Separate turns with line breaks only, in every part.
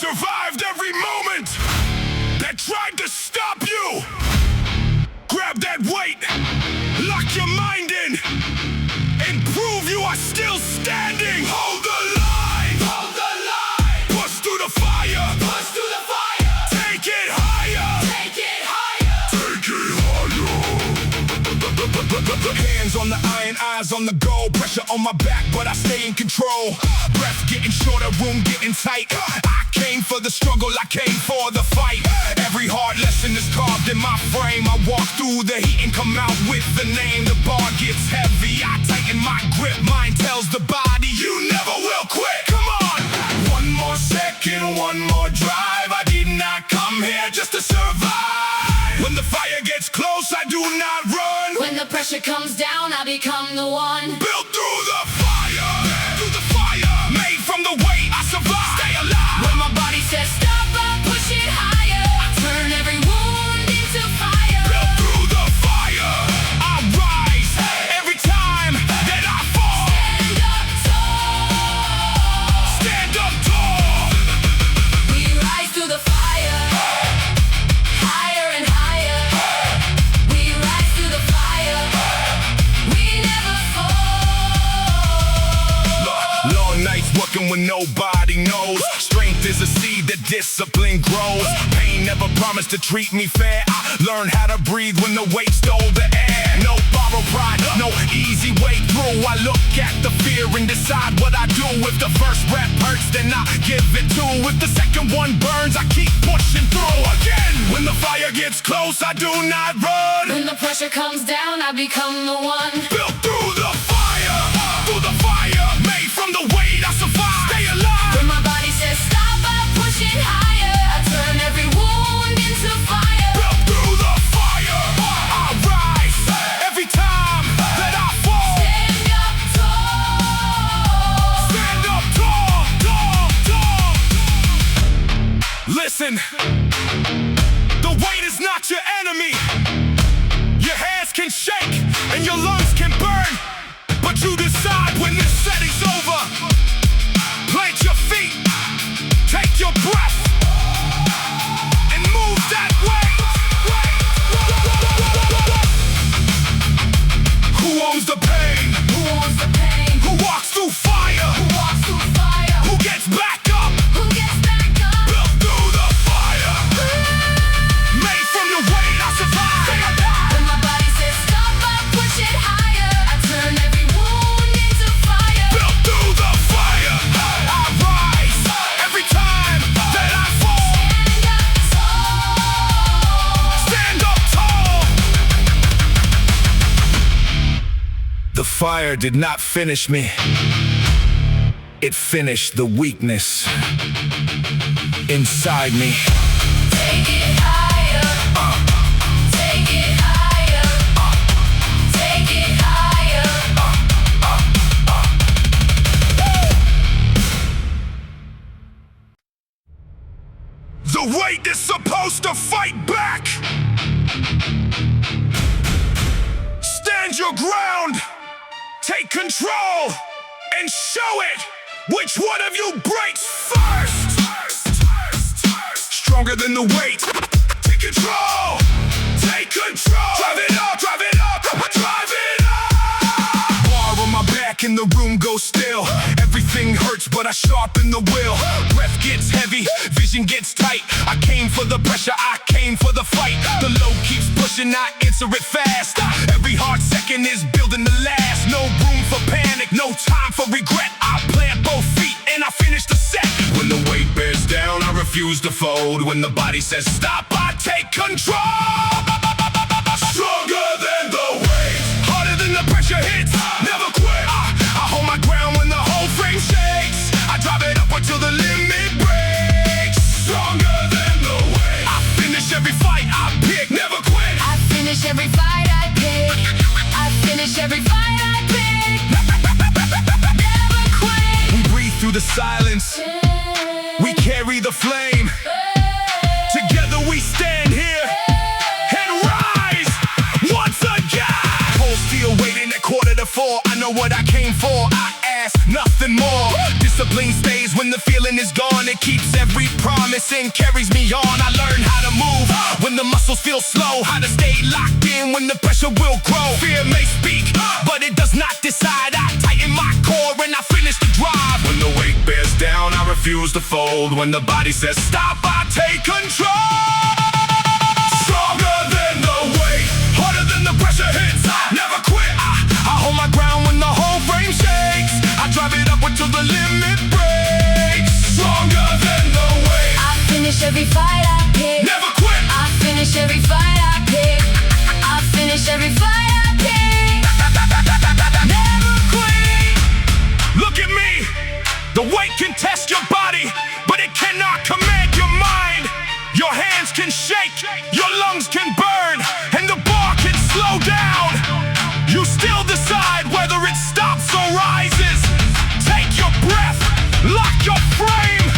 survived every moment that tried to stop you. Grab that weight, lock your mind in, and prove you are still standing. Hold the line, hold the line. Push through the fire, push through the fire. Take it higher, take it higher, take it higher. Hands on the iron, eyes on the goal. Pressure on my back, but I stay in control. Breath getting shorter, room getting tight. I came for the struggle, I came for the fight. Every hard lesson is carved in my frame. I walk through the heat and come out with the name. The bar gets heavy, I tighten my grip. Mind tells the body, you never will quit. Come on! One more second, one more drive. I did not come here just to survive. When the fire gets close, I do not run.
When the pressure comes down, I become the one.
Built through the fire, made from the weight I survive. Stay alive.
When my body says stop, I push it higher. I turn every wound into fire.
Built through the fire, I rise. Every time that I fall,
Stand up tall.
stand up tall.
We rise through the fire, higher and higher. We rise through the fire, we never fall.
Long nights working when nobody knows. Strength is a seed that discipline grows. Pain never promised to treat me fair. I learned how to breathe when the weight stole the air. No borrowed pride, no easy way through. I look at the fear and decide what I do. If the first rep hurts, then I give it two. If the second one burns, I keep pushing through. Again, when the fire gets close, I do not run.
When the pressure comes down, I become the one.
Built through the fire, made from the weight I survive. Stay alive.
When my body says stop, I push it higher. I turn every wound into fire.
Built through the fire, I rise. Every time that I fall,
Stand up tall.
stand up tall, tall, tall. Listen, the weight is not your enemy. Your hands can shake and your lungs can burn, but you decide when this setting's over. Plant your feet, take your breath, and move that way. Who owns the pain?
Who owns the pain?
Who walks through fire?
Who walks through fire?
Who gets back up?
Who gets back up?
Built through the fire, made from the weight I survive.
When my body says stop, I push it higher. I turn every wound into fire.
Built through the fire, I rise. Every time that I fall,
Stand up tall.
stand up tall. The fire did not finish me. It finished the weakness inside me.
Take it higher. Take it higher. Take it higher.
The weight is supposed to fight back. Stand your ground. Take control and show it. Which one of you breaks first? Stronger than the weight. Take control. Take control. Drive it up, drive it up, drive it up. Bar on my back and the room goes still. Everything hurts, but I sharpen the will. Breath gets heavy, vision gets tight. I came for the pressure, I came for the fight. The load keeps pushing, I answer it fast. Every hard second is building the last. No room for panic, no time for regret. I plant both feet and I finish the set. When the weight bears down, I refuse to fold. When the body says stop, I take control. Stronger than the weight, harder than the pressure hits. Never quit. I hold my ground when the whole frame shakes. I drive it up until the limit breaks. Stronger than the weight. I finish every fight I pick. Never quit.
I finish every fight I pick. I finish every fight I pick. Never quit.
We breathe through the silence. We carry the flame. Together we stand here and rise once again. Cold steel waiting at 3:45. I know what I came for. I ask nothing more. Discipline stays rises when the feeling is gone. It keeps every promise and carries me on. I learn how to move when the muscles feel slow, how to stay locked in when the pressure will grow. Fear may speak, but it does not decide. I tighten my core and I finish the drive. When the weight bears down, I refuse to fold. When the body says stop, I take control. Stronger than the weight, harder than the pressure hits. Never quit. I hold my ground when the whole frame shakes. I drive it up until the limit breaks. Stronger than the weight.
I finish every fight I pick.
Never quit.
I finish every fight I pick. I finish every fight I pick. Never quit.
Look at me. The weight can test your body, but it cannot command your mind. Your hands can shake, your lungs can burn, and the bar can slow down. You still decide whether it stops or rises. Take your breath, lock your frame,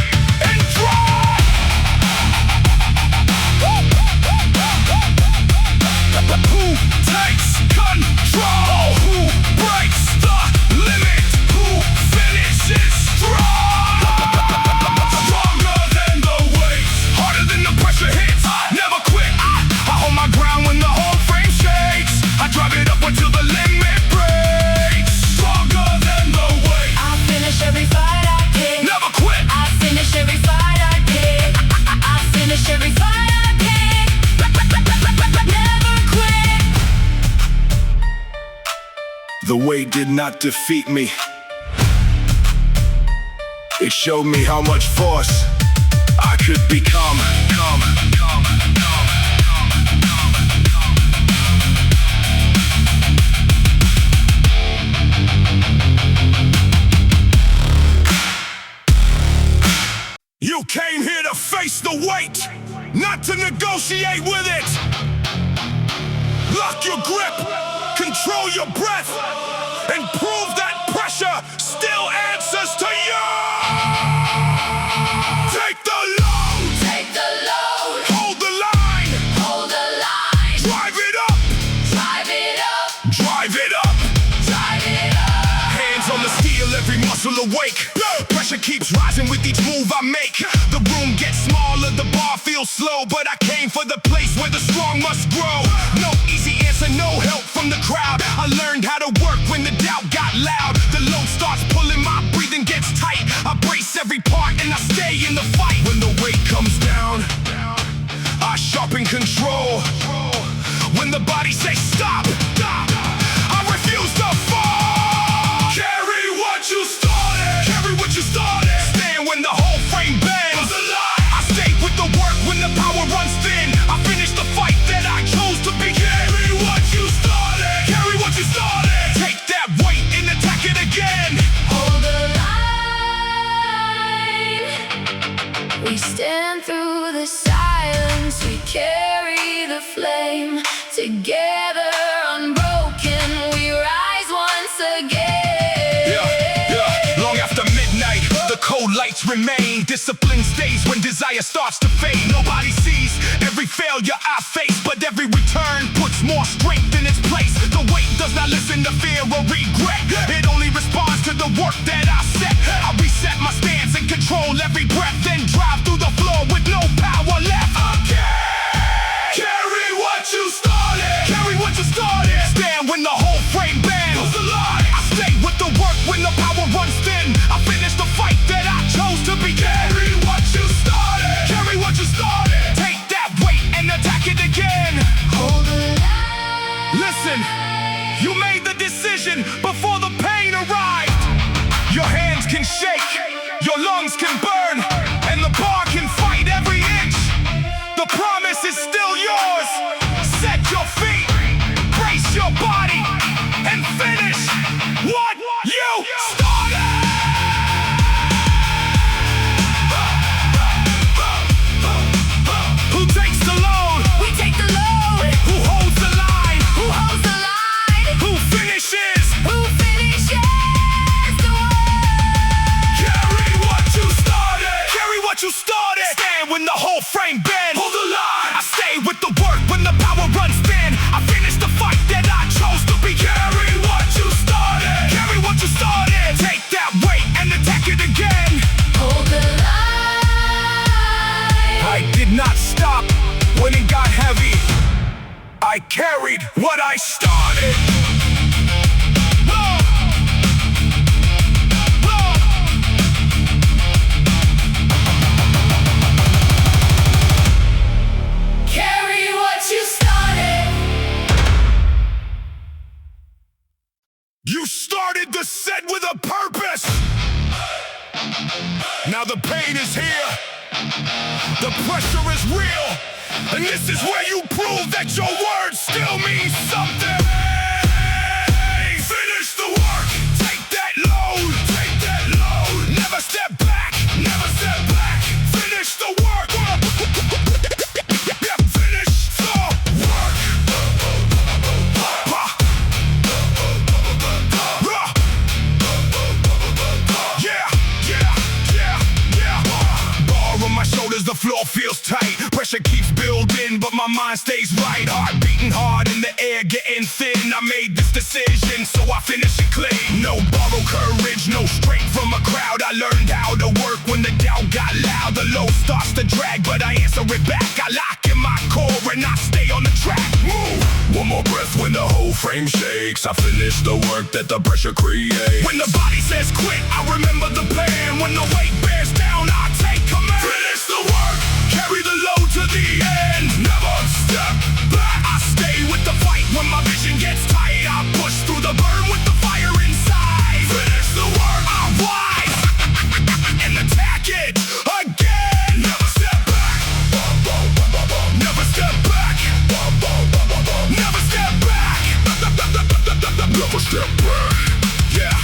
and drive. Who takes control? Who breaks the limit? Who finishes strong? Stronger than the weight, harder than the pressure hits. Never quit. I hold my ground when the whole frame shakes. I drive it up until the limit breaks. Stronger than the weight.
I finish every fight I pick.
Never quit.
I finish every fight I pick. I finish every fight I pick. Never quit.
The weight did not defeat me. It showed me how much force I could become. You came here to face the weight, not to negotiate with it. Lock your grip, control your breath, and prove that pressure still answers to you. Take the load,
Take the load.
hold the line,
Hold the line.
drive it up,
Drive it up.
drive it up.
Drive it up.
Hands on the steel, every muscle awake. Pressure keeps rising with each move I make. The room gets smaller, the bar feels slow, but I came for the place where the strong must grow. No easy answer, no help from the crowd. I learned how to work when the doubt got loud. The load starts pulling, my breathing gets tight. I brace every part and I stay in the fight. When the weight comes down, I sharpen control. When the body says stop, I refuse to fall. Carry what you started. Carry what you started. Stand when the whole frame bends. I stay with the work when the power runs thin. I finish the fight that I chose to begin. Carry what you started. Carry what you started. Take that weight and attack it again.
Hold the line. We stand through the silence. We carry the flame. Together unbroken, we rise once again.
Long after midnight, the cold lights remain. Discipline stays when desire starts to fade. Nobody sees every failure I face, but every return puts more strength in its place. The weight does not listen to fear or regret. It only responds to the work that I set. I reset my stance and control every breath, then drive through the floor with no power left. Carry what you started. Carry what you started. Stand when the whole frame bends. I stay with the work when the power runs thin. I finish the fight that I chose to begin. Carry what you started. Carry what you started. Take that weight and attack it again.
Hold the line.
Listen, you made the decision before the pain arrived. Your hands can shake, your lungs can burn, and the bar can fight every inch. The promise is still yours. Set your feet, brace your body, and finish what you started. Who takes the load?
We take the load.
Who holds the line?
Who holds the line?
Who finishes?
Who finishes the work?
Carry what you started. Carry what you started. Stand when the whole frame bends. Hold the line. I stay with the work when the power runs thin. I finish the fight that I chose to be. Carry what you started. Carry what you started. Take that weight and attack it again.
Hold
carried what I started.
Carry what you started.
You started the set with a purpose. Now the pain is here. The pressure is real. And this is where you prove that your words still mean something. Finish the work. Take that load. Take that load. Never step back. Never step back. Finish the work. Yeah, finish the work. Bar on my shoulders, the floor feels tight. Pressure keeps building, but my mind stays right. Heart beating hard in the air, getting thin. I made this decision, so I finish it clean. No borrowed courage, no strength from a crowd. I learned how to work when the doubt got loud. The low starts to drag, but I answer it back. I lock in my core and I stay on the track. Move. One more breath when the whole frame shakes. I finish the work that the pressure creates. When the body says quit, I remember the plan. When the weight bears down, I take command. Finish the work, carry the load to the end. Never step back. I stay with the fight. When my vision gets tight, I push through the burn with the fire inside. Finish the work, I rise and attack it again. Never step back. Never step back. Never step back. Never step back. Yeah.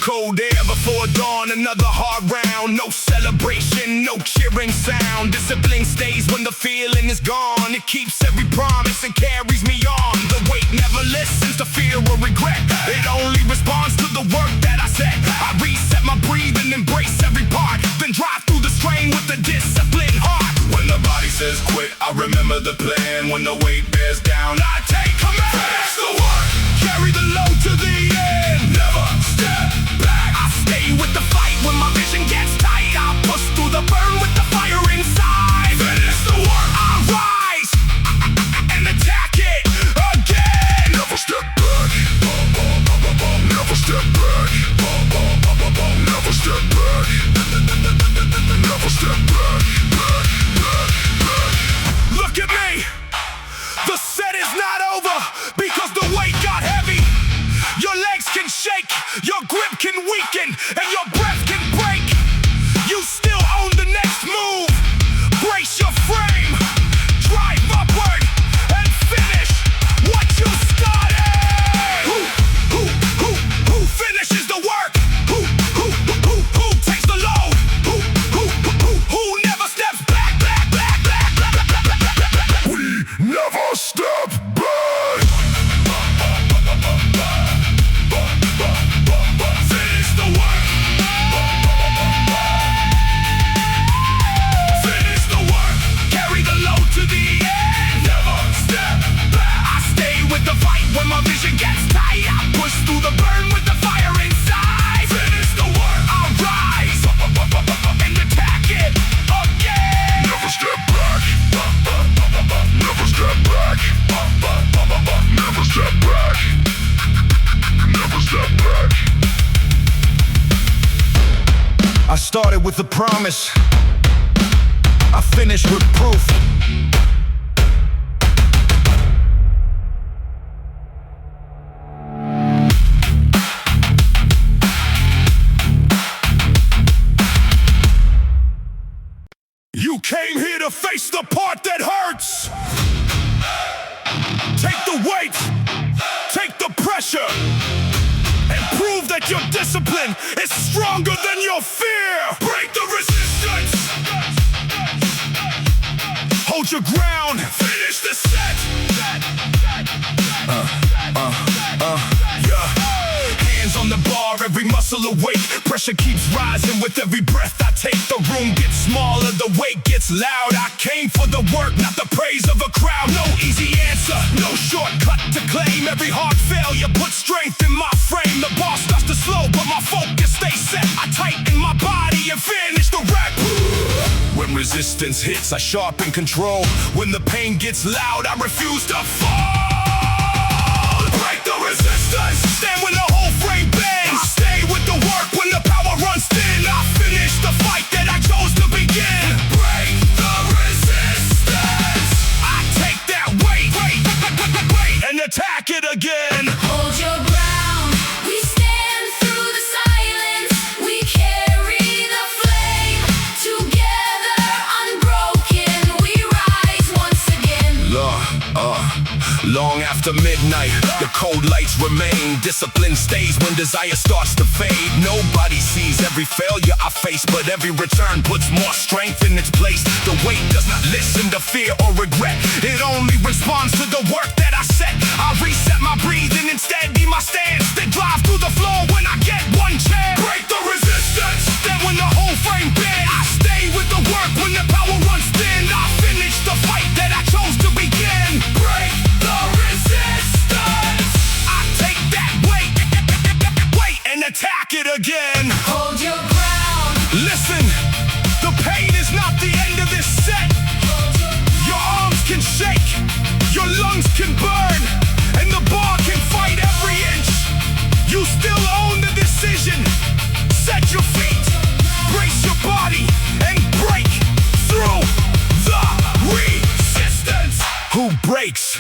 Cold air before dawn, another hard round. No celebration, no cheering sound. Discipline stays when the feeling is gone. It keeps every promise and carries me on. The weight never listens to fear or regret. It only responds to the work that I set. I reset my breathing, embrace every part, then drive through the strain with the disciplined heart. When the body says quit, I remember the plan. When the weight bears down, I take command. Finish the work, carry the load to the end. Never step back. I stay with the fight. When my vision gets tight, I push through the burn with the fire inside. Finish the work, I rise and attack it again. Never step back. Never step back. Never step back. Never step back. Look at me. The set is not over because the weight got heavy. Your legs can shake, your grip can weaken, and your breath can break. You still own the next move. Brace your frame, drive upward, and finish what you started. Who finishes the work? Who takes the load? Who never steps back? We never step back. Finish the work. Finish the work. Carry the load to the end. Never step back. I stay with the fight when my vision gets tight. I push through the burn with the fire inside. Finish the work. I rise and attack it again. Never step back. Never step back. Never step back. Never step back. I started with a promise. I finished with proof. You came here to face the part that hurts. Take the weight, take the pressure, and prove that your discipline is stronger than your fear. Break the resistance. Hold your ground. Finish the set. Yeah. Hands on the bar, every muscle awake. Pressure keeps rising with every breath I take. The room gets smaller, the weight gets loud. I came for the work, not the praise of a crowd. No easy answer, no shortcut to claim. Every hard failure puts strength in my frame. The bar starts to slow, but my focus stays set. I tighten my body and finish the rep. When resistance hits, I sharpen control. When the pain gets loud, I refuse to fall. resistance. Stand when the whole frame bends. I stay with the work when the power runs thin. I finish the fight that I chose to begin. Break the resistance. I take that weight and attack it again.
Hold your ground. We stand through the silence. We carry the flame. Together, unbroken, we rise once again.
Long after midnight, the cold lights remain. Discipline stays when desire starts to fade. Nobody sees every failure I face, but every return puts more strength in its place. The weight does not listen to fear or regret. It only responds to the work that I set. I reset my breathing, instead be my stance. Then drive through the floor when I get one chance. Break the resistance. Then when the whole frame bends, I stay with the work when the power runs thin. I finish the fight that I chose to begin. Break the resistance. I take that weight and attack it again.
Hold your ground.
Listen, the pain is not the end of this set. Your arms can shake, your lungs can burn, and the bar can fight every inch. You still own the decision. Set your feet, brace your body, and break through the resistance. Who breaks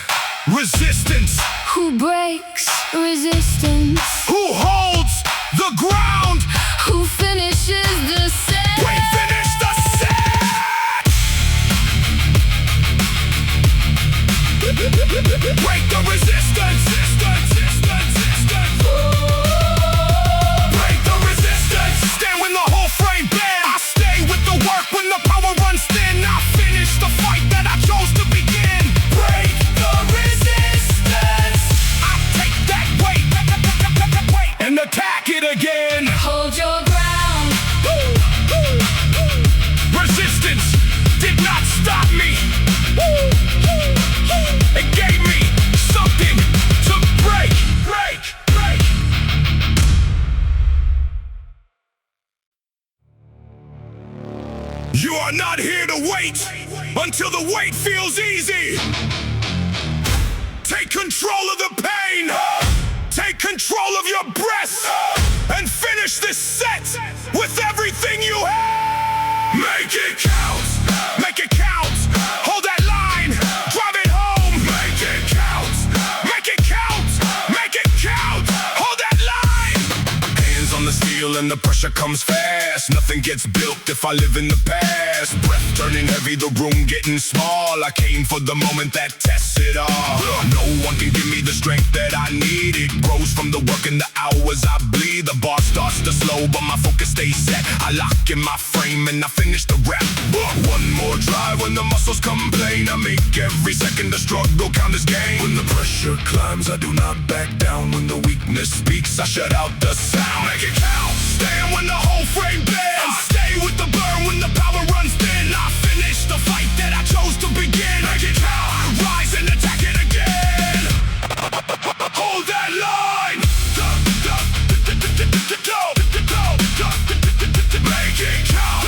resistance?
Who breaks resistance?
Who holds the ground?
Who finishes the set?
We finish the set! Break the resistance! Break the resistance! Stand when the whole frame bends. I stay with the work when the power runs thin. I finish the fight that I chose to begin. Break the resistance! I take that weight and attack it again.
Hold your ground.
Resistance did not stop me. It gave me something to break. You are not here to wait until the weight feels easy. Take control of the pain. Take control of your breath and finish this set with everything you have. Make it count. Make it count. Hold that line. Drive it home. Make it count. Make it count. Make it count. Hold that line. Hands on the steel and the pressure comes fast. Nothing gets built if I live in the past. Breath turning heavy, the room getting small. I came for the moment that tests it all. No one can give me the strength that I need. It grows from the work and the hours I bleed. The bar starts to slow, but my focus stays set. I lock in my frame and I finish the rep. One more drive when the muscles complain. I make every second the struggle count as gain. When the pressure climbs, I do not back down. When the weakness speaks, I shut out the sound. Make it count. Stand when the whole frame bends. I stay with the burn when the power runs thin. I finish the fight that I chose to begin. Make it count. Rise and attack it again. Hold that line. Make it count.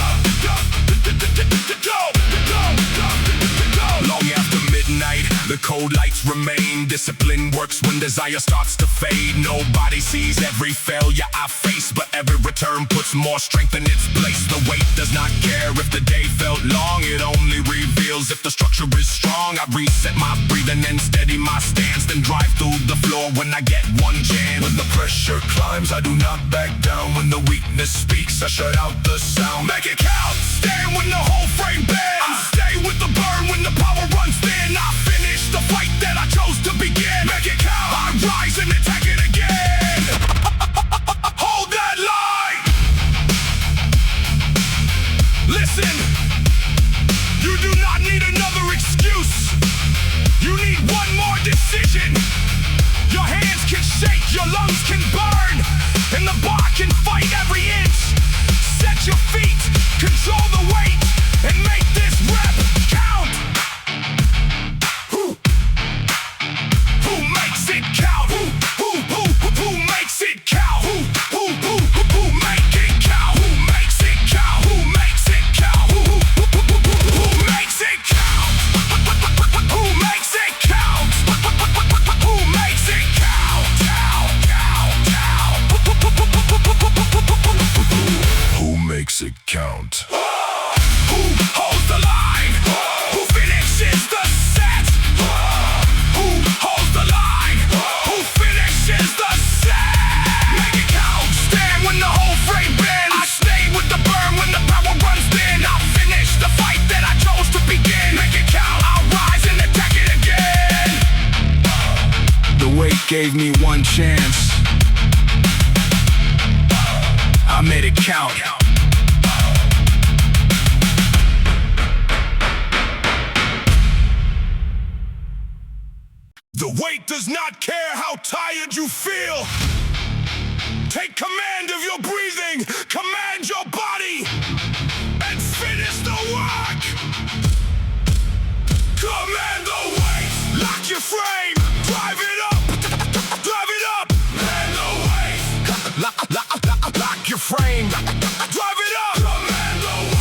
Long after midnight, the cold lights remain. Discipline works when desire starts to fade. Nobody sees every failure I face, but every return puts more strength in its place. The weight does not care if the day felt long. It only reveals if the structure is strong. I reset my breathing and steady my stance, then drive through the floor when I get one chance. When the pressure climbs, I do not back down. When the weakness speaks, I shut out the sound. Make it count. Stand when the whole frame bends. I stay with the burn when the power runs thin. I finish the fight that I chose to begin. Make it count. I rise and attack it again. Hold that line. Listen, you do not need another excuse. You need one more decision. Your hands can shake, your lungs can burn, and the bar can fight every inch. Set your feet, control the weight, and make this rep count. Who makes it count? Who makes it count? Who make it count? Who makes it count? Who makes it count? Who makes it count? Who makes it count? Who makes it count? it count? Who holds the line? Who finishes the set? Who holds the line? Who finishes the set? Make it count. Stand when the whole frame bends. I stay with the burn when the power runs thin. I finish the fight that I chose to begin. Make it count. I'll rise and attack it again. The weight gave me one chance. I made it count. The weight does not care how tired you feel. Take command of your breathing, command your body, and finish the work. Command the weight, lock your frame, drive it up, drive it up. Command the weight, lock your frame, drive it up. Command the weight.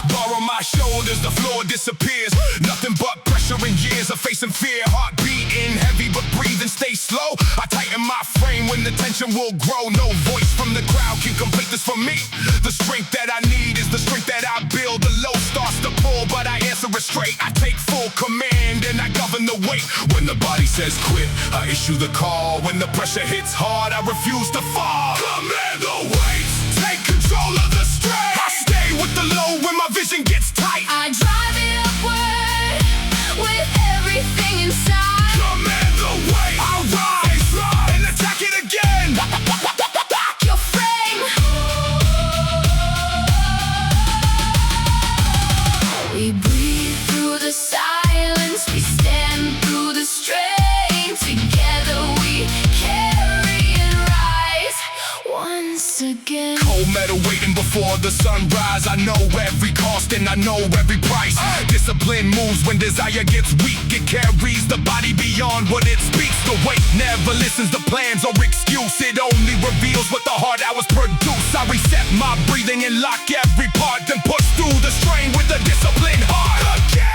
Borrow my shoulders, the floor disappears. Nothing but pressure and years of facing fear. Heart beating heavy but breathing, stay slow. I tighten my frame when the tension will grow. No voice from the crowd can complete this for me. The strength that I need is the strength that I build. The low starts to pull, but I answer it straight. I take full command and I govern the weight. When the body says quit, I issue the call. When the pressure hits hard, I refuse to fall. Command the weight, take control of the strength. I stay with the low when my vision gets tight.
I drive it upward with everything inside.
Command the weight, I rise and attack it again.
Lock your frame. We breathe through the silence, we stand through the strain. Together we carry and rise once again.
Cold metal waiting before the sunrise. I know every cost and I know every price. Discipline moves when desire gets weak. It carries the body beyond what it speaks. The weight never listens to plans or excuse. It only reveals what the hard hours produce. I reset my breathing and lock every part, then push through the strain with a disciplined heart. Again,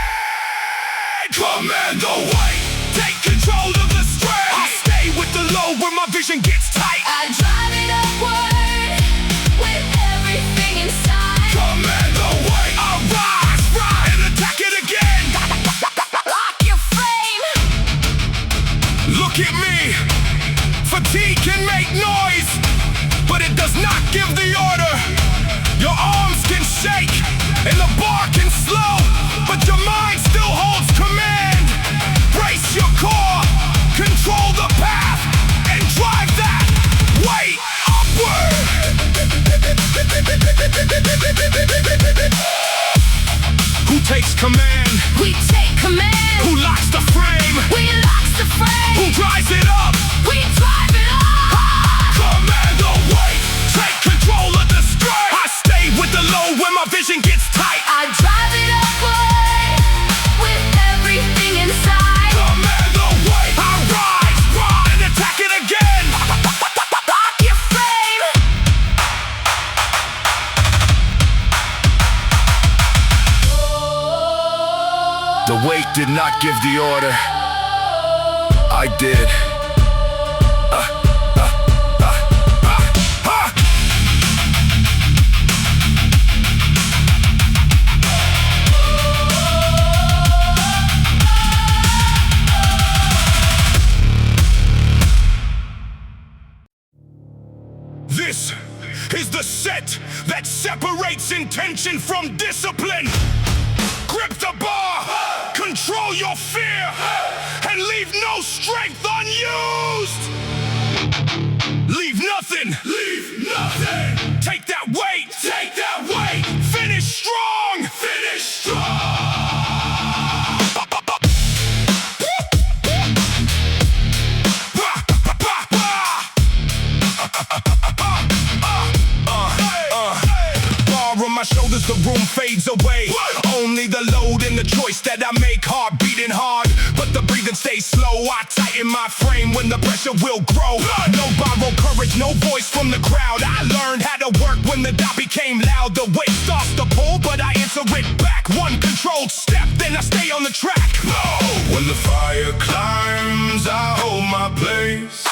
command the weight, take control of the strength. I stay with the low when my vision gets tight.
I drive it upward with everything inside.
Command the weight, I rise and attack it again.
Lock your frame.
Look at me. Fatigue can make noise, but it does not give the order. Your arms can shake and the bar can slow, but your mind still holds command. Brace your core, control the path, and drive that weight upward. Who takes command?
We take command.
Who locks the frame?
We lock the frame.
Who drives it up?
We drive it up.
Command the weight, take control of the strength. I stay with the low when my vision gets tight.
I drive it upward with everything inside.
Command the weight, I rise and attack it again.
Lock your frame.
The weight did not give the order. I did. This is the set that separates intention from discipline. Grip the bar, control your fear, and leave no strength unused. Leave nothing. Take that weight. Finish strong. Bar on my shoulders, the room fades away. Only the load and the choice that I make. Heart beating hard, but the breathing stays slow. I tighten my frame when the pressure will grow. No borrowed courage, no voice from the crowd. I learned how to work when the doubt became loud. The weight starts to pull, but I answer it back. One controlled step, then I stay on the track. When the fire climbs, I hold my place.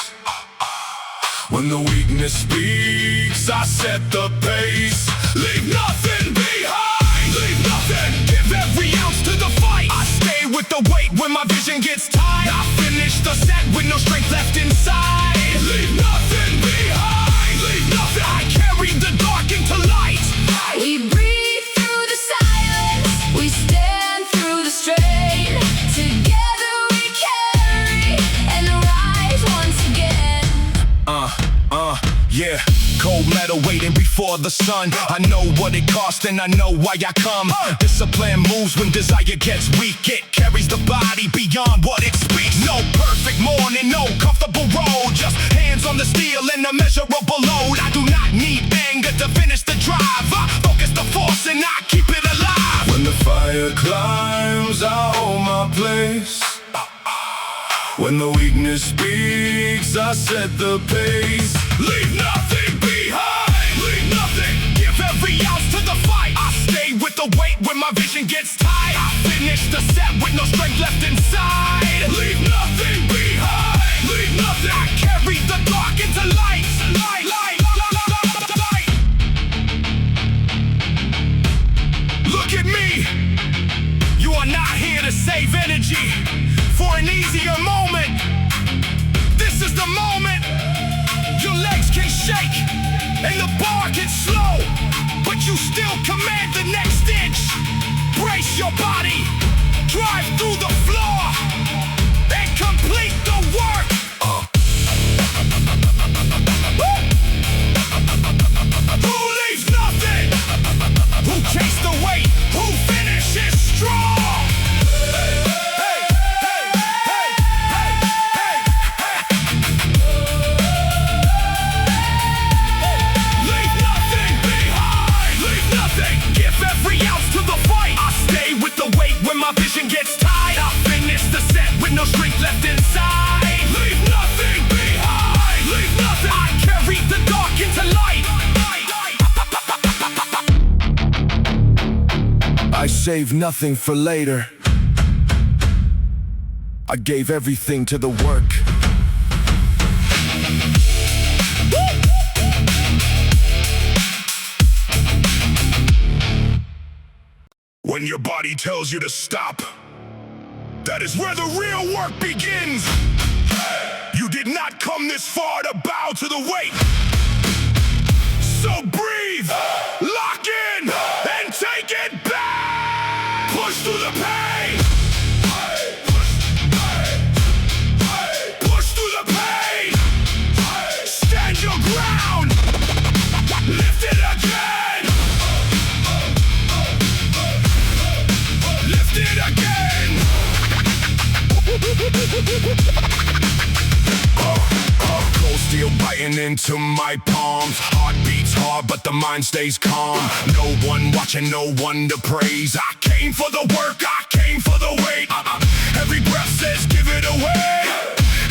When the weak weakness speaks, I set the pace. Leave nothing behind, leave nothing. Give every ounce to the fight. I stay with the weight when my vision gets tight. I finish the set with no strength left inside. Leave nothing behind, leave nothing. I carry the dark into light.
We breathe through the silence, we stand through the strain. Together we carry and rise once again.
Yeah, cold metal waiting before the sun. I know what it costs and I know why I come. Discipline moves when desire gets weak. It carries the body beyond what it speaks. No perfect morning, no comfortable road. Just hands on the steel and a measurable load. I do not need anger to finish the drive. I focus the force and I keep it alive. When the fire climbs, I hold my place. When the weakness speaks, I set the pace. Leave nothing behind, leave nothing. Give every ounce to the fight. I stay with the weight when my vision gets tight. I finish the set with no strength left inside. Leave nothing behind, leave nothing. I carry the dark into light, light, light, light, light. Look at me. You are not here to save energy for an easier moment. This is the moment. Your legs can shake and the bar can slow, but you still command the next inch. Brace your body, drive through the floor, and complete the work. Who leaves nothing? Who chased the weight? Who finishes strong? My vision gets tight. I finish the set with no strength left inside. Leave nothing behind, leave nothing. I carry the dark into light. I save nothing for later. I gave everything to the work. When your body tells you to stop, that is where the real work begins. You did not come this far to bow to the weight. So breathe, lock in, and take it back. Push through the pain. Push through the pain. Stand your ground. Lift it again. Lift it again. Cold steel biting into my palms. Heart beats hard, but the mind stays calm. No one watching, no one to praise. I came for the work, I came for the weight. Every breath says give it away.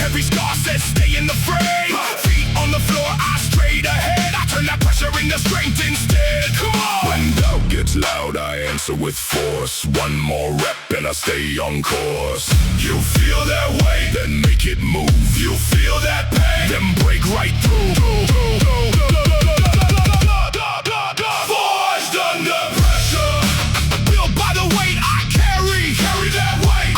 Every scar says stay in the frame. Feet on the floor, eyes straight ahead. I turn that pressure into strength instead. Come on! When doubt gets loud, I answer with force. One more rep and I stay on course. You feel that way, then make it move. You feel that pain, then break right through. Forged under pressure, built by the weight I carry. Carry that weight.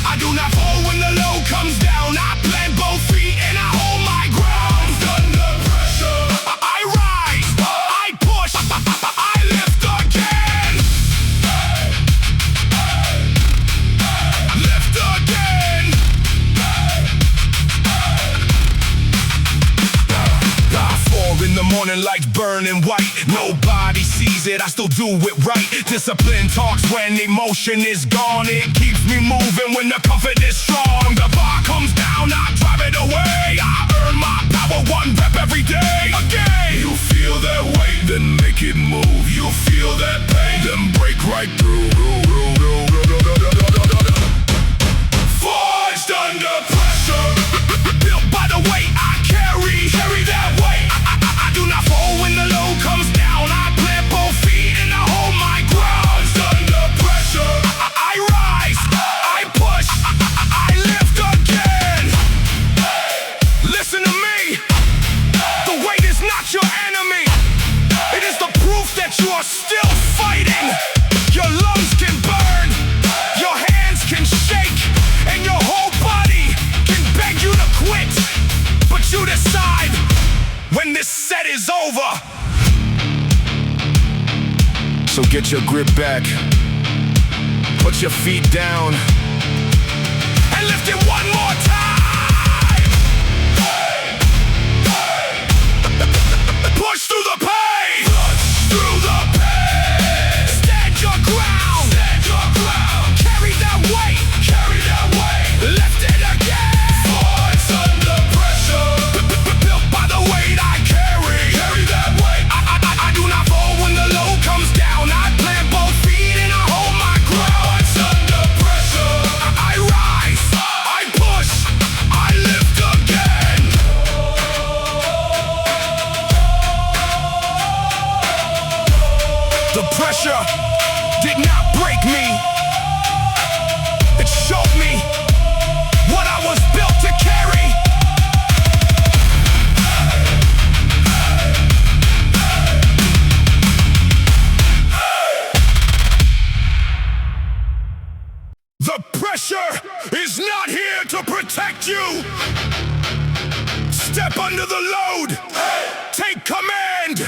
I do not fall when the load comes down. I plant both feet and I hold my ground. Under pressure, I rise, I push, I lift again. Lift again. 4 in the morning, lights burning white. Nobody sees it, I still do it right. Discipline talks when emotion is gone. It keeps me moving when the comfort is strong. The bar comes down, I drive it away. I earn my power, 1 rep every day. Again, you feel that weight, then make it move. You feel that pain, then break right through. Forged under pressure, built by the weight I carry. Carry that weight. I do not fall when the load comes down. I plant both feet and I hold my ground. Under pressure, I rise, I push, I lift again. Listen to me, the weight is you're still fighting. Your lungs can burn, your hands can shake, and your whole body can beg you to quit. But you decide when this set is over. So get your grip back, put your feet down, and lift it one more time. Push through the pain. Push through the pain. Stand your ground. Stand your ground. Carry that weight. Carry that weight. Lift it again. Voice under pressure. Built by the weight I carry. Carry that weight. I do not fall when the load comes down. I plant both feet and I hold my ground. Voice under pressure. I rise. I push. I lift again. The pressure did not break me. It showed me what I was built to carry. The pressure is not here to protect you. Step under the load. Take command.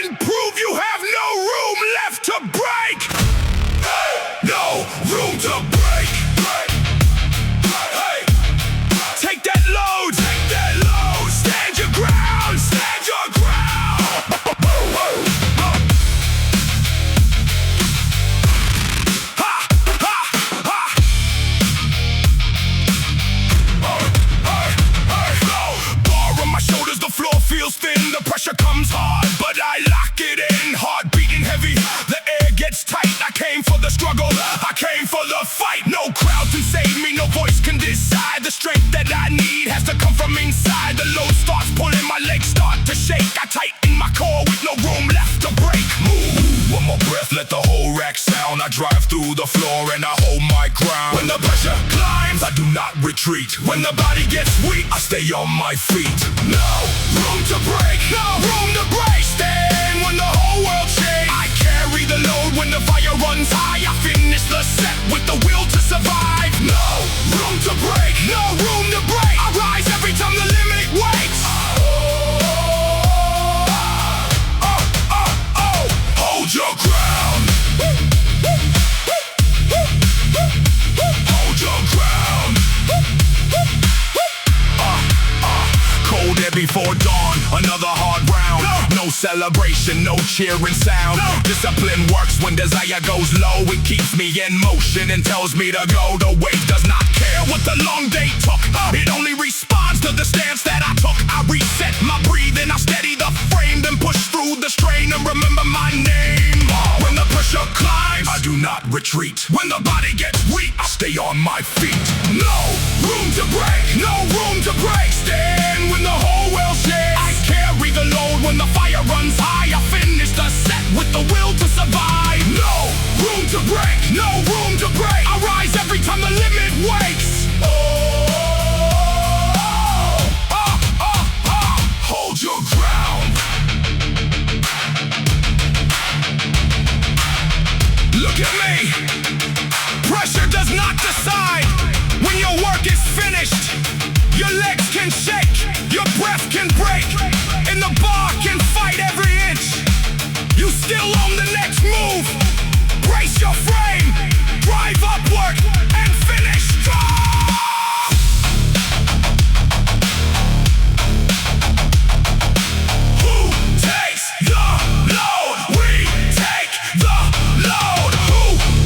And prove you have no room left to break. No room to break. Take that load. Take that load. Stand your ground. Stand your ground. Ha, ha, ha. Bar on my shoulders, the floor feels thin. The pressure comes hard, but I lock it in. Heart beating heavy, the air gets tight. I came for the struggle, I came for the fight. No crowd can save me, no voice can decide. The strength that I need has to come from inside. The load starts pulling, my legs start to shake. I tighten my core with no room left to break. Move, one more breath, let the whole rack sound. I drive through the floor and I hold my ground. When the pressure climbs, I do not retreat. When the body gets weak, I stay on my feet. No room to break, no room to break. Stand when the whole world shakes. I carry the load when the fire runs high. I finish the set with the will to survive. No room to break, no room to break. I rise every time the limit waits. Hold your ground. Hold your ground. Cold air before dawn, another hard round. No celebration, no cheering sound. Discipline works when desire goes low. It keeps me in motion and tells me to go. The weight does not care what the long day took. It only responds to the stance that I took. I reset my breathing, I steady the frame, then push through the strain and remember my name. When the pressure climbs, I do not retreat. When the body gets weak, I stay on my feet. No room to break, no room to break. Stand when the whole world shakes. I carry the load when the fire runs high. I finish the set with the will to survive. No room to break, no room to break. I rise every time the limit waits. Hold your ground. Look at me. Pressure does not decide when your work is finished. Your legs can shake, your breath can break, and the bar can fight every inch. You still own the next move. Brace your frame, drive upward, and finish strong. Who takes the load? We take the load. Who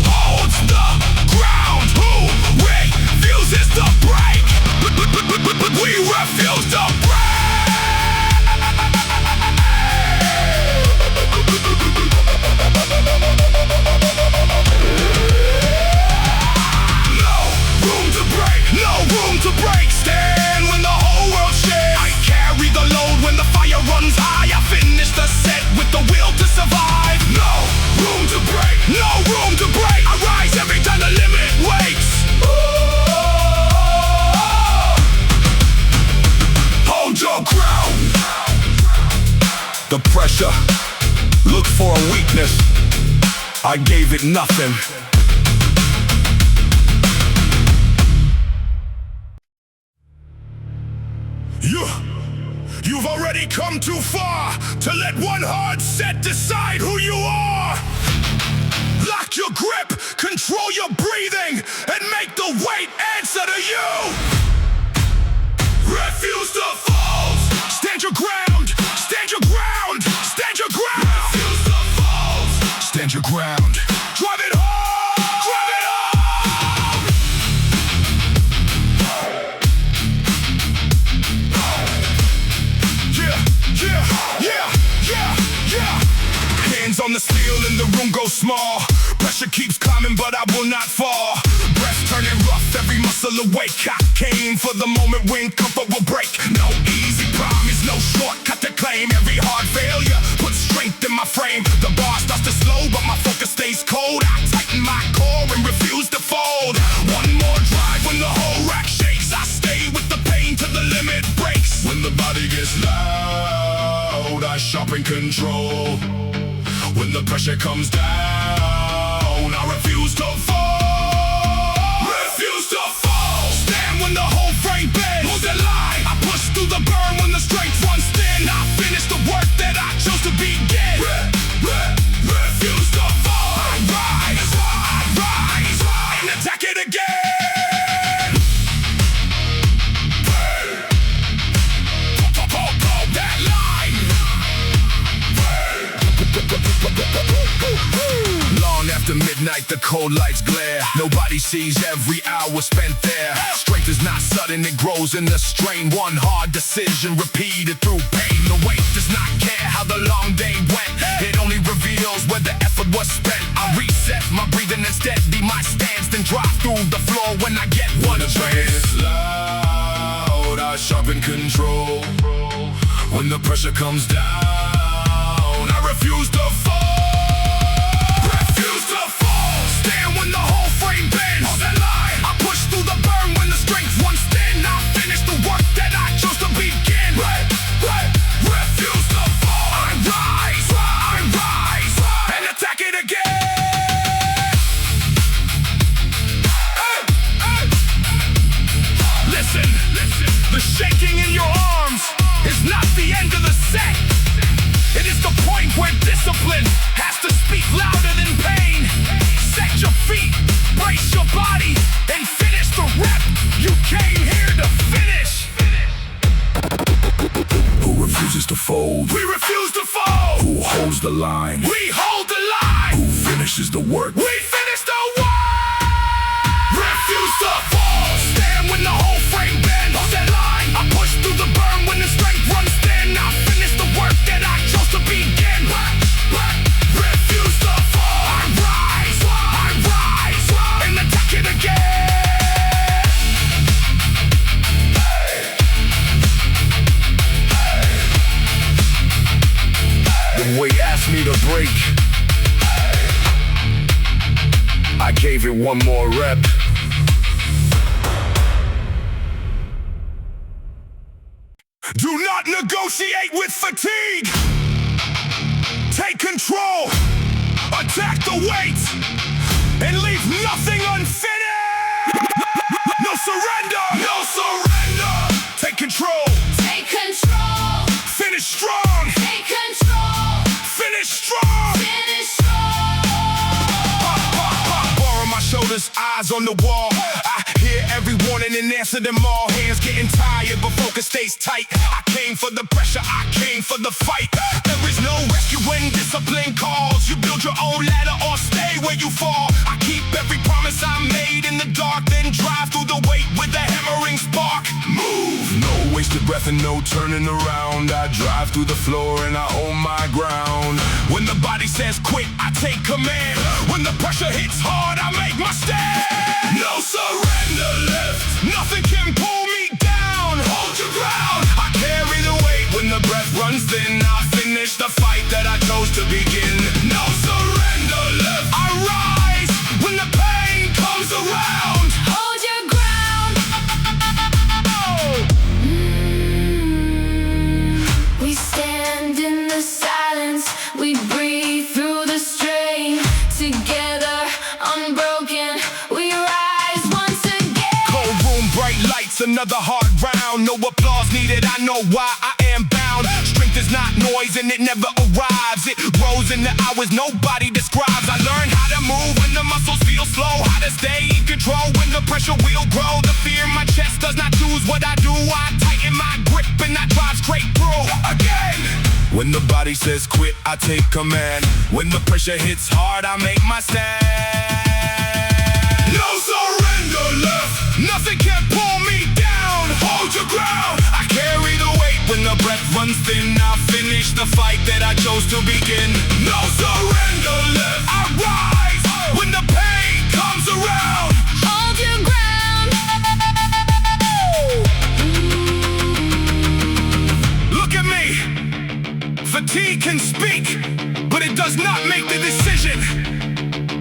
holds the ground? Who refuses to break? We refuse to break. No room to break, no room to break. Stand when the whole world shakes. I carry the load when the fire runs high. I finish the set with the will to survive. No room to break, no room to break. I rise every time the limit waits. Hold your ground. The pressure Look for a weakness, I gave it nothing. You've already come too far to let one hard set decide who you are. Lock your grip, control your breathing, and make the weight answer to you. Refuse to fall. Stand your ground, stand your ground, stand your ground. Refuse to fall. Stand your ground. Drive it home, drive it home. Yeah. Hands on the steel and the room goes small. Pressure keeps climbing, but I will not fall. Breath turning rough, every muscle awake. I came for the moment when comfort will break. No easy promise, no shortcut to claim. Every hard failure puts strength in my frame. The bar starts to slow, but my focus stays cold. I tighten my core and refuse to fold. One more drive when the whole rack shakes. I stay with the pain till the limit breaks. When the body gets loud, I sharpen control. When the pressure comes down, I refuse to fall. Refuse to fall. Stand when the whole frame bends. Hold the line. I push through the burn when the strength runs thin. I finish the work that I chose to begin. Refuse to fall. I rise, and attack it again. That line. Long after midnight, the cold lights glare. Nobody sees every hour spent there. Strength is not sudden, it grows in the strain. One hard decision repeated through pain. The weight does not care how the long day went. It only reveals where the effort was spent. I reset my breathing and steady my stance, then drop through the floor when I get one chance. Loud, I sharpen control. When the pressure comes down, I refuse to fall. Refuse to fall. Stand when the whole frame bends. Hold that line. I push through the burn when the strength runs thin. I finish the work that I chose to begin. Refuse to fall. I rise, and attack it again. Listen, the shaking in your arms is not the end of the set. It is the point where discipline has to speak louder than pain. Set your feet, brace your body, and finish the rep. You came here to finish. Who refuses to fold? We refuse to fold. Who holds the line? We hold the line. Who finishes the work? We finish the work. Refuse to fall. Stand when the whole frame bends. Hold that line. I push through the burn when the strength runs thin. I finish the work that I chose to begin. Refuse to fall. I rise, and attack it again. The weight asked me to break. I gave it one more rep. Do not negotiate with fatigue. Take control. Attack the weight and leave nothing unfinished. No surrender. No surrender. Take control.
Take control.
Finish strong.
Take control.
Finish strong.
Finish strong.
Bar on my shoulders, eyes on the wall. I hear every warning and answer them all. Hands getting tired, but focus stays tight. I came for the pressure, I came for the fight. There is no rescue when discipline calls. You build your own ladder or stay where you fall. I keep every promise I made in the dark, then drive through the weight with a hammering spark. Move! No wasted breath and no turning around. I drive through the floor and I own my ground. When the body says quit, I take command. When the pressure hits hard, I make my stand. No surrender left. Nothing can pull me down. Hold your ground. I carry the weight when the breath runs thin. I finish the fight that I chose to begin. No surrender left. I rise when the pain comes around.
Hold your ground. We stand in the silence. We breathe.
another hard round. No applause needed, I know why I am bound. Strength is not noise and it never arrives. It grows in the hours nobody describes. I learned how to move when the muscles feel slow, how to stay in control when the pressure will grow. The fear in my chest does not choose what I do. I tighten my grip and I drive straight through. Again! When the body says quit, I take command. When the pressure hits hard, I make my stand. No surrender left. Nothing can pull me down. Hold your ground. I carry the weight when the breath runs thin. I finish the fight that I chose to begin. No surrender left. I rise when the pain comes around.
Hold your ground.
Look at me. Fatigue can speak, but it does not make the decision.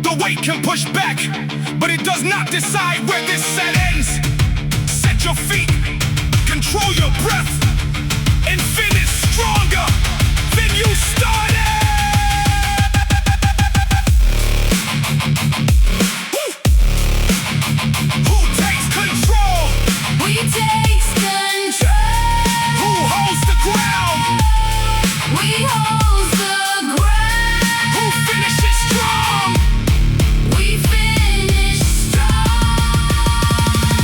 The weight can push back, but it does not decide where this set ends. Set your feet, control your breath, and finish stronger than you started. Who takes control?
We take control.
Who holds the ground?
We hold the ground.
Who finishes strong?
We finish strong.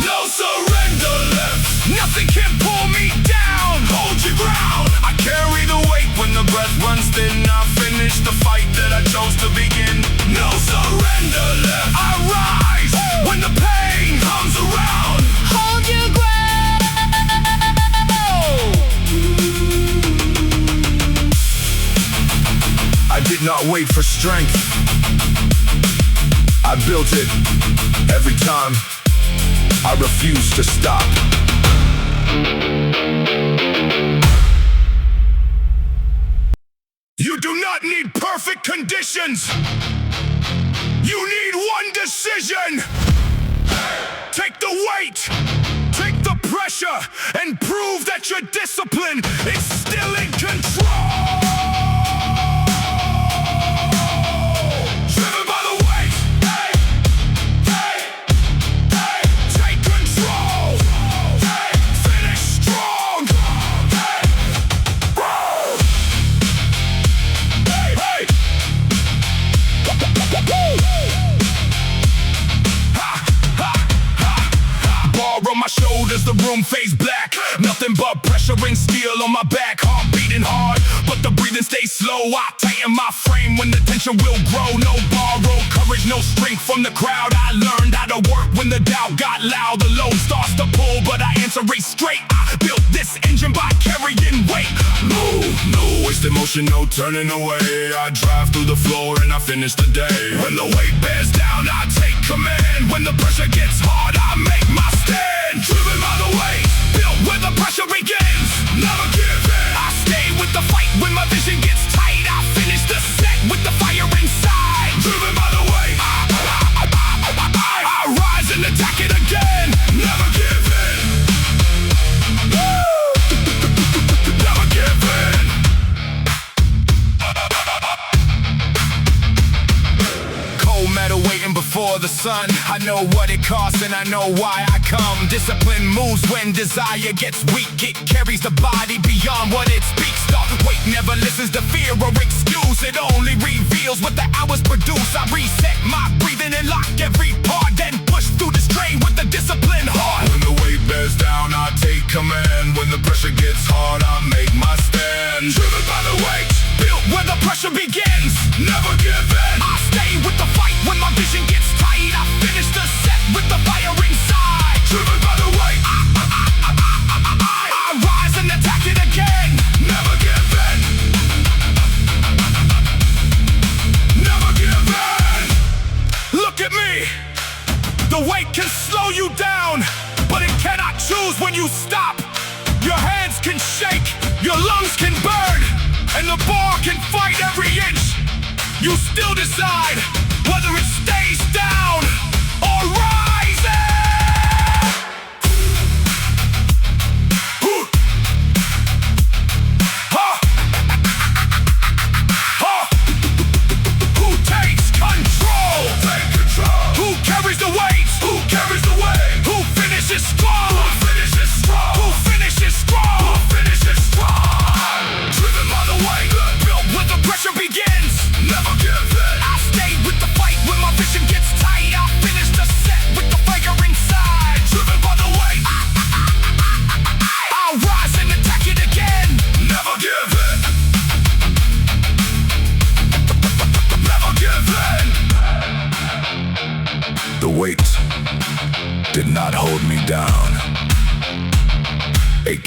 No surrender left. Nothing can pull me down. Hold your ground. I carry the weight when the breath runs thin. I finish the fight that I chose to begin. No surrender left. I rise when the pain comes around.
Hold your ground.
I did not wait for strength. I built it every time. I refuse to stop. You do not need perfect conditions. You need one decision. Take the weight, take the pressure, and prove that your discipline is still in control. Driven by the weight, take control, finish strong. Bar on my shoulders, the room fades black. Nothing but pressure and steel on my back. Heart beating hard, but the breathing stays slow. I tighten my frame when the tension will grow. No borrowed courage, no strength from the crowd. I learned how to work when the doubt got loud. The load starts to pull, but I answer it straight. I built this engine by carrying weight. No wasted motion, no turning away. I drive through the floor and I finish the day. When the weight bears down, I take command. When the pressure gets hard, I make my stand. Driven by the weight, built where the pressure begins. Never give in. I stay with the fight when my vision gets tight. I finish the set with the fire inside. Driven by the weight, I rise and attack it again. Never give in. Never give in. Cold metal waiting before the sun. I know what it costs and I know why I come. Discipline moves when desire gets weak. It carries the body beyond what it speaks. The weight never listens to fear or excuse. It only reveals what the hours produce. I reset my breathing and lock every part, then push through the strain with the discipline heart. When the weight bears down, I take command. When the pressure gets hard, I make my stand. Driven by the weight, built where the pressure begins. Never give in. I stay with the fight when my vision gets tight. I finish the set with the fire inside. Driven by the weight, I rise and attack it again. Never give in. Never give in. Look at me. The weight can slow you down, but it cannot choose when you stop. Your hands can shake, your lungs can burn, and the bar can fight every inch. You still decide whether it stays down or rises. Who takes control? Take control. Who carries the weight? Who carries the weight? Who finishes strong? Who finishes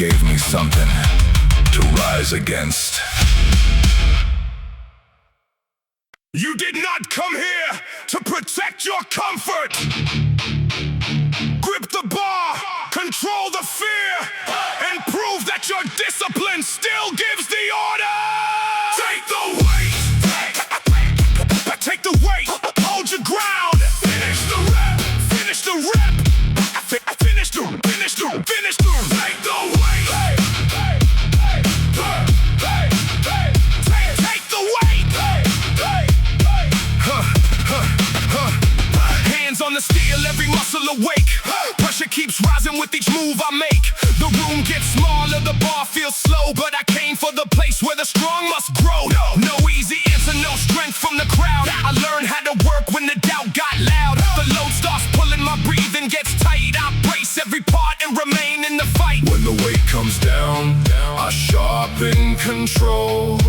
gave me something to rise against. You did not come here to protect your comfort. Grip the bar, control the fear, and prove that your discipline still gives the order. Take the weight. Take the weight. Hold your ground. Finish the rep. Finish the rep. Finish the. Take the weight. Take the weight. Hands on the steel, every muscle awake. Pressure keeps rising with each move I make. The room gets smaller, the bar feels slow, but I came for the place where the strong must grow. No easy answer, no strength from the crowd. I learned how to work when the doubt got loud. The load starts pulling, my breathing gets tight. I brace every part and remain in the fight. When the weight comes down, I sharpen control.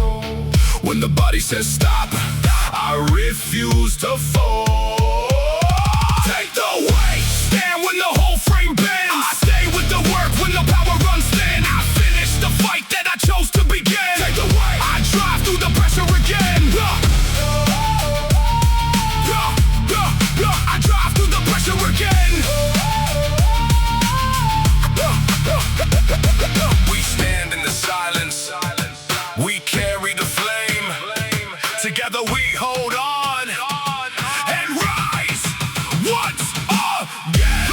When the body says stop, I refuse to fall. Take the weight, stand when the whole frame bends. I stay with the work when the power runs thin. I finish the fight that I chose to begin. Take the weight, I drive through the pressure again. I drive through the pressure again. We stand in the silence. We carry the flame. Together we hold on and rise once again.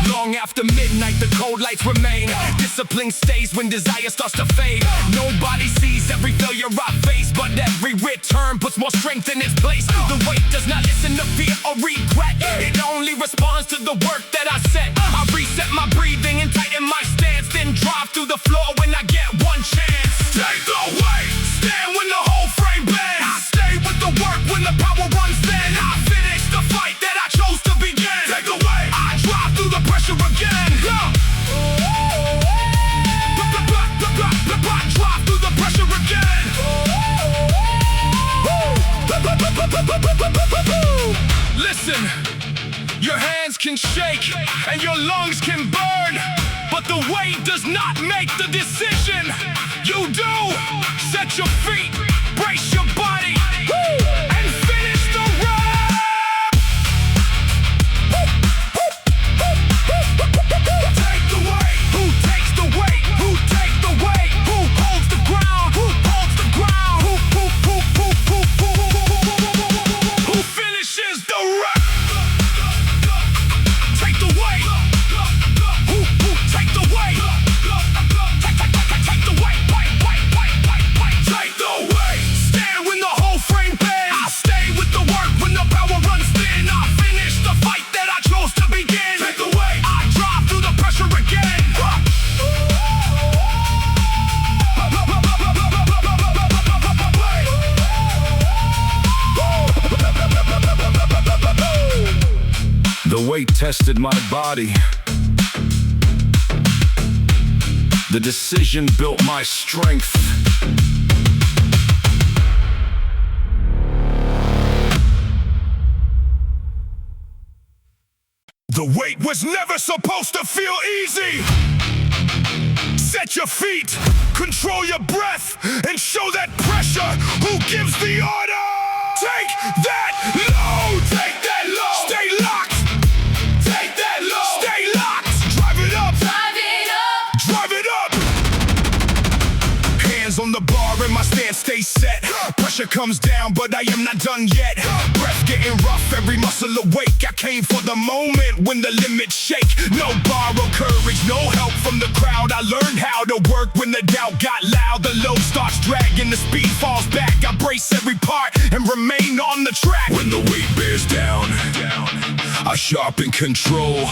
Long after midnight, the cold lights remain. Discipline stays when desire starts to fade. Nobody sees every failure I face, but every return puts more strength in its place. The weight does not listen to fear or regret. It only responds to the work that I set. I reset my breathing and tighten my stance, then drive through the floor when I get one chance. Take the weight, stand when the whole frame bends. I stay with the work when the power runs thin. I finish the fight that I chose to begin. Take the weight, I drive through the pressure again. Drive through the pressure again. Listen, your hands can shake and your lungs can burn, but the weight does not make the decision. You do. Set your feet, brace your body, and finish the rep. Take the weight. Who takes the weight? Who takes the weight? Who holds the ground? Who holds the ground? Who finishes the rep? Take the weight. Who take the weight? Take the weight. Take the weight. Stand when the whole frame bends. I stay with the work when the power runs thin. I finish the fight that I chose to begin. Take the weight. I drive through the pressure again. The weight tested my body. The decision built my strength. The weight was never supposed to feel easy. Set your feet, control your breath, and show that pressure. Who gives the order? Take that load. Take that load. Stay locked. Take that load. Stay locked. Drive it up.
Drive it up.
Drive it up. Hands on the bar and my stance stays set. Pressure comes down, but I am not done yet. Breath getting rough, every muscle awake. I came for the moment when the limits shake. No borrowed courage, no help from the crowd. I learned how to work when the doubt got loud. The load starts dragging, the speed falls back. I brace every part and remain on the track. When the weight bears down, I sharpen control.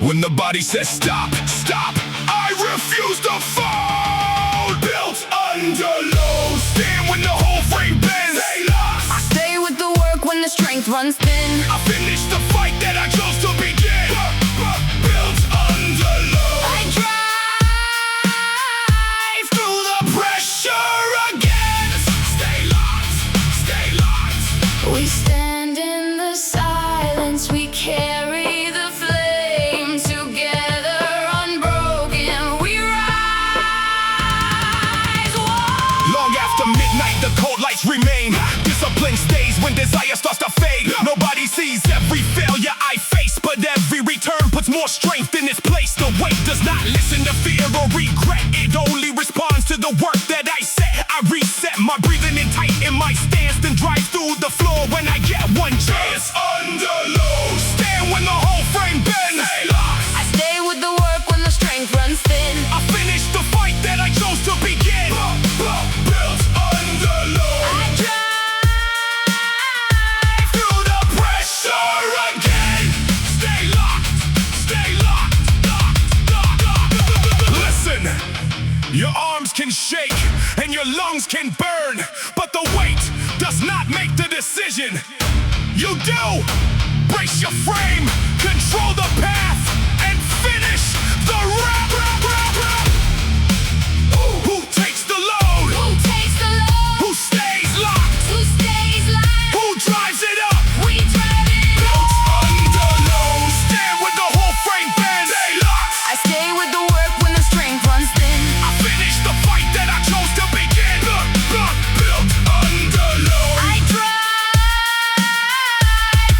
When the body says stop, I refuse to fall. Built under load, stand when the whole frame bends. Stay lost.
I stay with the work when the strength runs thin.
I finish the fight that I chose to begin. Built under load.
I drive through the pressure again.
Stay locked, stay locked. fire starts to fade. Nobody sees every failure I face, but every return puts more strength in its place. The weight does not listen to fear or regret. It only responds to the work that I set. I reset my breathing in tight in my stance, then drive through the floor when I get one chance. Under load, stand when the whole frame bends.
I stay with the work when the strength runs thin.
I finish the fight that I chose to begin. Built under load.
I drive
Through the pressure again. Stay locked, locked. Listen, your arms can shake and your lungs can burn, but the weight does not make the decision. You do. Brace your frame, control the path, and finish the rap. Who takes the load?
Who takes the load?
Who stays locked?
Who stays live?
Who drives it up?
We drive it
Built under load. Stand with the whole frame bends. Stay locked.
I stay with the work when the strength runs thin.
I finish the fight that I chose to begin. Built under load.
I drive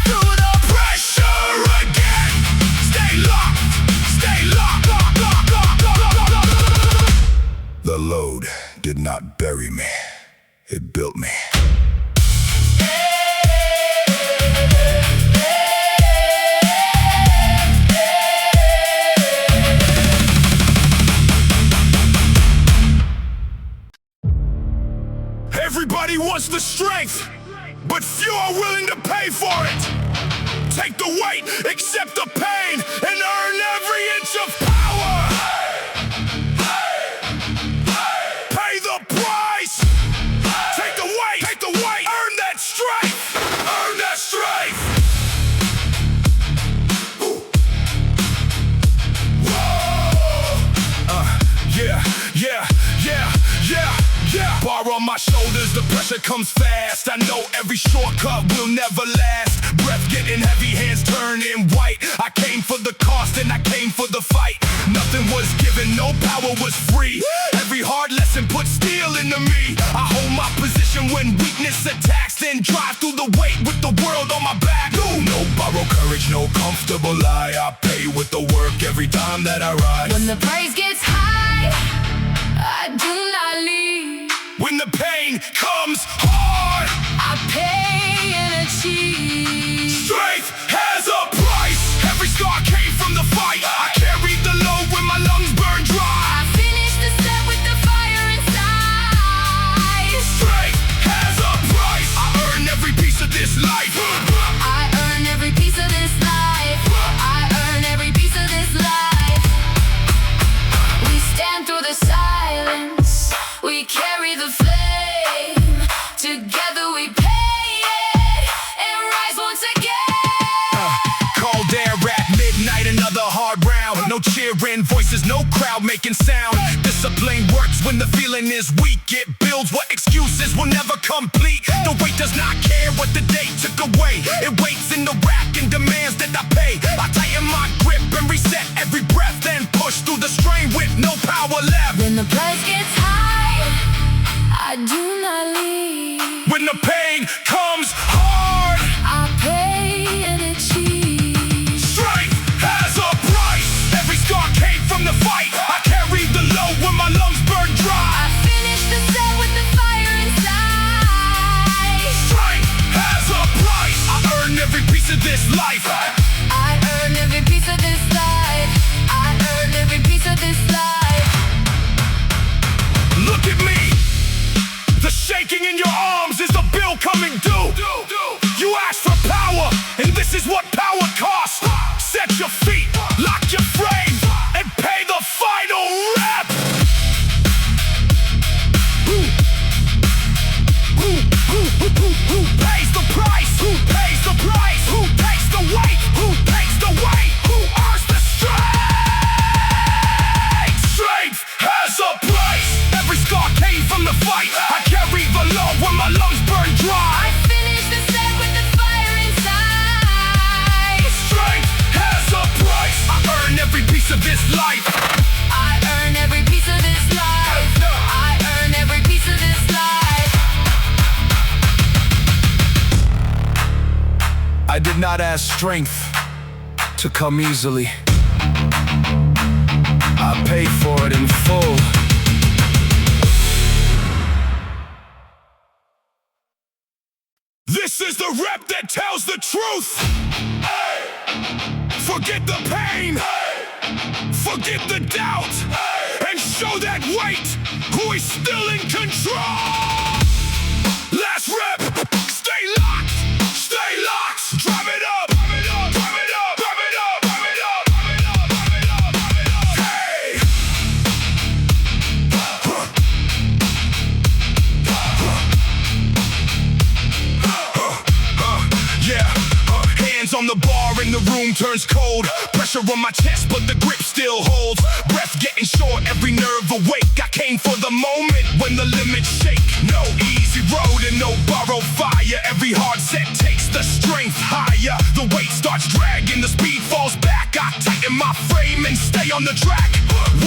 Through the pressure again. Stay locked. The load did not bury me. It built me. Everybody wants the strength, but few are willing to pay for it. Take the weight, accept the pain, and earn every inch of power. Pay the price. Take the weight, earn that strength. Yeah. Bar on my shoulders, the pressure comes fast. I know every shortcut will never last. Breath getting heavy, hands turning white. I came for the cost and I came for the fight. Nothing was given, no power was free. Every hard lesson put steel into me. I hold my position when weakness attacks, then drive through the weight with the world on my back. No borrowed courage, no comfortable lie. I pay with the work every time that I rise.
when the price gets high. I do not leave.
When the pain comes hard,
I pay and achieve.
strength has a price. Every scar came from the fight. I carried the load when my lungs burned dry.
I finish the set with the fire inside.
Strength has a price. I earn every piece of this life.
I earn every piece of this life. I earn every piece of this life. We stand through the silence. We carry the flame. Together we pay it and rise once again.
Cold air at midnight, another hard round. No cheering voices, no crowd making sound. Discipline works when the feeling is weak. It builds what excuses will never complete. The weight does not care what the day took away. It waits in the rack and demands that I pay. I tighten my grip and reset every breath, then push through the strain with no power left.
When the price gets high, I do not leave.
When the pain comes hard,
I pay and achieve.
strength has a price. Every scar came from the fight. I carried the load when my lungs burned dry.
I finish the set with the fire inside.
Strength has a price. I earn every piece of this life.
I earn every piece of this life. I earn every piece of this life.
Look at me. The shaking in your arms is the bill coming due. You asked for power, and this is what power costs. Set your feet, lock your frame, and pay the final rep. Who pays the price? Who pays the price? Who takes the weight? Who takes the weight? Who earns the strength? Strength has a price. Every scar came from the fight. I carry the load when my lungs burn dry.
I finish the set with the fire inside.
Strength has a price. I earn every piece of this life.
I earn every piece of this life. I earn every piece of this life.
not ask strength to come easily. I pay for it in full. This is the rep that tells the truth. Hey. Forget the pain, hey. Forget the doubt, hey. And show that weight who is still in control. Last rep, stay locked, stay locked. Drive it up, drive it up, drive it up, drive it up, drive it up, drive it up, drive it up, drive it up. Hey. Yeah. Hands on the bar and the room turns cold. Pressure on my chest, but the grip still holds. Breath getting short, every nerve awake. I came for the moment when the limits shake. No easy road and no borrowed fire. Every hard set takes the strength higher. The weight starts dragging, the speed falls back. I tighten my frame and stay on the track.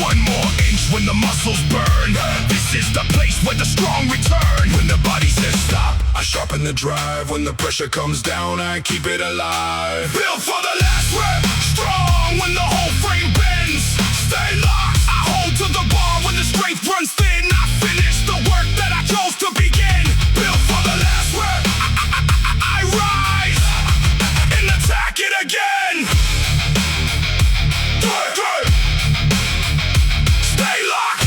One more inch when the muscles burn. This is the place where the strong return. When the body says stop, I sharpen the drive. When the pressure comes down, I keep it alive. Built for the last rep, strong when the whole frame bends. Stay locked, I hold to the bar when the strength runs thin. I finish the work that I chose to begin. Built for the last rep, I rise and attack it again. Stay locked.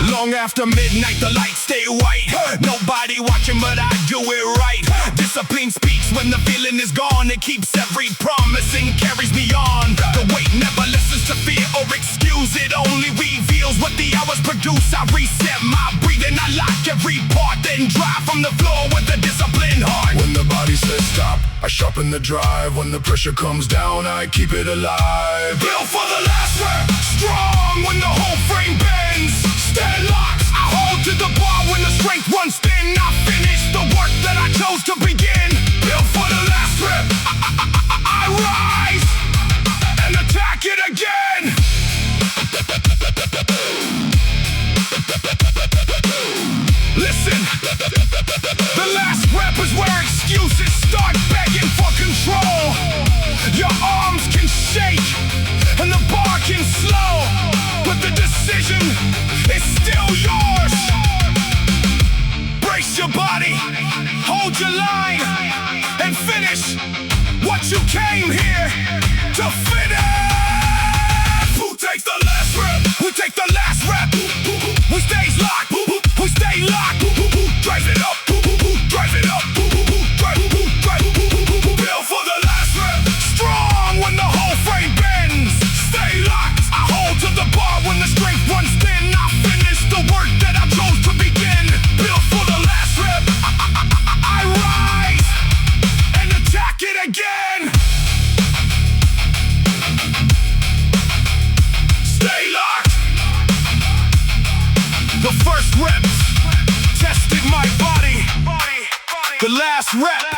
Long after midnight, the lights stay white. Nobody watching, but I do it right. Discipline speaks when the feeling is gone. It keeps every promise and carries me on. The weight never listens to fear or excuse. It only reveals what the hours produce. I reset my breathing, I lock every part, then drive from the floor with a disciplined heart. When the body says stop, I sharpen the drive. When the pressure comes down, I keep it alive. Built for the last rep, strong when the whole frame bends. Stay locked, I hold to the bar when the strength runs thin. I finish the work that I chose to begin. Built for the last rep, I rise and attack it again. Listen, the last rep is where excuses start begging for control. Your arms can shake and the bar can slow, but the decision is still yours. Brace your body, hold your line, and finish what you came here to finish. Who takes the last rep? We take the last rep. Who stays locked? Who stay locked? Drive it up, drive it up, drive. Built for the last rep, strong when the whole frame bends. Stay locked, I hold to the bar when the strength runs thin. I finish the work that I chose to begin. Built for the last rep, I rise and attack it again. Stay locked. The first rep tested my body. The last rep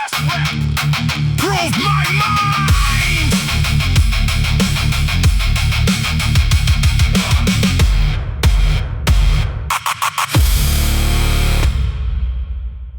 proved my